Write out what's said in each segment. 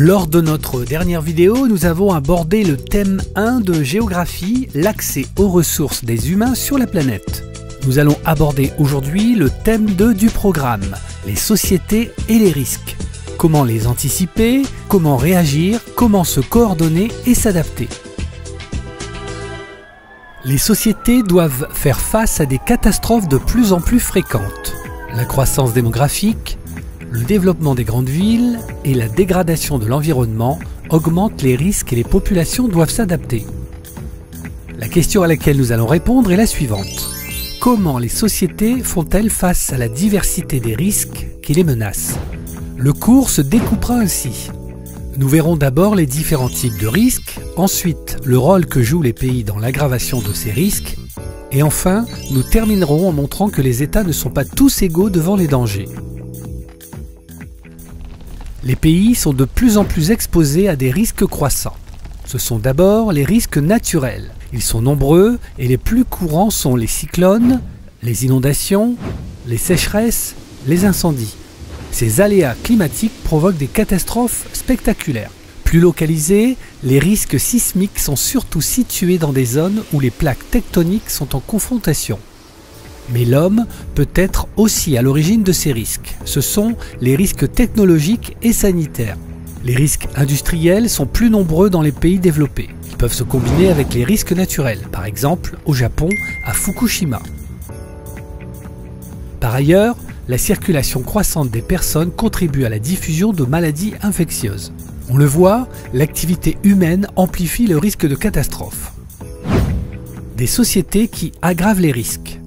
Lors de notre dernière vidéo, nous avons abordé le thème 1 de géographie, l'accès aux ressources des humains sur la planète. Nous allons aborder aujourd'hui le thème 2 du programme, les sociétés et les risques. Comment les anticiper, comment réagir, comment se coordonner et s'adapter. Les sociétés doivent faire face à des catastrophes de plus en plus fréquentes. La croissance démographique, le développement des grandes villes et la dégradation de l'environnement augmentent les risques et les populations doivent s'adapter. La question à laquelle nous allons répondre est la suivante. Comment les sociétés font-elles face à la diversité des risques qui les menacent? Le cours se découpera ainsi. Nous verrons d'abord les différents types de risques, ensuite le rôle que jouent les pays dans l'aggravation de ces risques, et enfin nous terminerons en montrant que les États ne sont pas tous égaux devant les dangers. Les pays sont de plus en plus exposés à des risques croissants. Ce sont d'abord les risques naturels. Ils sont nombreux et les plus courants sont les cyclones, les inondations, les sécheresses, les incendies. Ces aléas climatiques provoquent des catastrophes spectaculaires. Plus localisés, les risques sismiques sont surtout situés dans des zones où les plaques tectoniques sont en confrontation. Mais l'homme peut être aussi à l'origine de ces risques. Ce sont les risques technologiques et sanitaires. Les risques industriels sont plus nombreux dans les pays développés. Ils peuvent se combiner avec les risques naturels, par exemple au Japon, à Fukushima. Par ailleurs, la circulation croissante des personnes contribue à la diffusion de maladies infectieuses. On le voit, l'activité humaine amplifie le risque de catastrophe. Des sociétés qui aggravent les risques.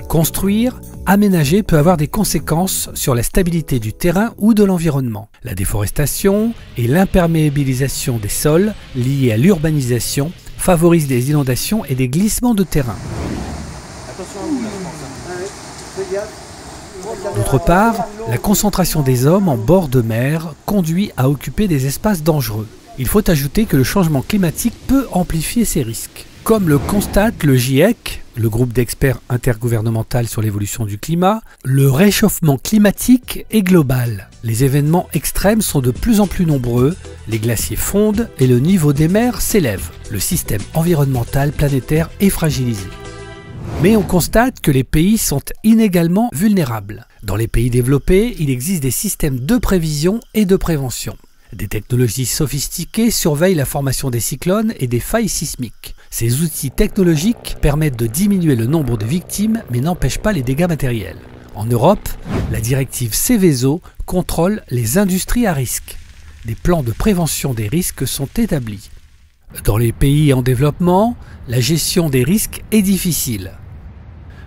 Construire, aménager peut avoir des conséquences sur la stabilité du terrain ou de l'environnement. La déforestation et l'imperméabilisation des sols liés à l'urbanisation favorisent des inondations et des glissements de terrain. D'autre part, la concentration des hommes en bord de mer conduit à occuper des espaces dangereux. Il faut ajouter que le changement climatique peut amplifier ces risques. Comme le constate le GIEC, le groupe d'experts intergouvernemental sur l'évolution du climat, le réchauffement climatique est global. Les événements extrêmes sont de plus en plus nombreux, les glaciers fondent et le niveau des mers s'élève. Le système environnemental planétaire est fragilisé. Mais on constate que les pays sont inégalement vulnérables. Dans les pays développés, il existe des systèmes de prévision et de prévention. Des technologies sophistiquées surveillent la formation des cyclones et des failles sismiques. Ces outils technologiques permettent de diminuer le nombre de victimes mais n'empêchent pas les dégâts matériels. En Europe, la directive Seveso contrôle les industries à risque. Des plans de prévention des risques sont établis. Dans les pays en développement, la gestion des risques est difficile.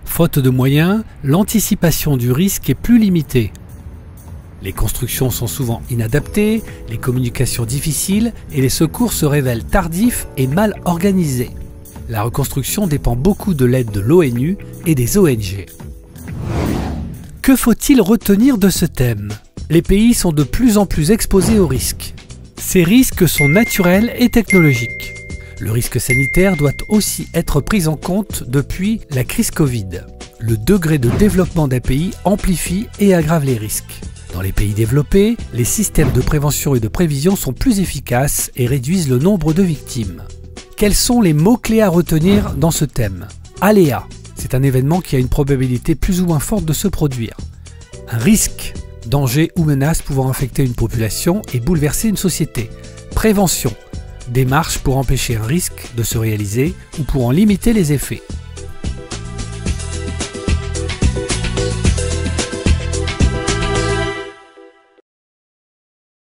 Faute de moyens, l'anticipation du risque est plus limitée. Les constructions sont souvent inadaptées, les communications difficiles et les secours se révèlent tardifs et mal organisés. La reconstruction dépend beaucoup de l'aide de l'ONU et des ONG. Que faut-il retenir de ce thème? Les pays sont de plus en plus exposés aux risques. Ces risques sont naturels et technologiques. Le risque sanitaire doit aussi être pris en compte depuis la crise Covid. Le degré de développement d'un pays amplifie et aggrave les risques. Dans les pays développés, les systèmes de prévention et de prévision sont plus efficaces et réduisent le nombre de victimes. Quels sont les mots-clés à retenir dans ce thème? Aléa, c'est un événement qui a une probabilité plus ou moins forte de se produire. Un risque, danger ou menace pouvant affecter une population et bouleverser une société. Prévention, démarche pour empêcher un risque de se réaliser ou pour en limiter les effets.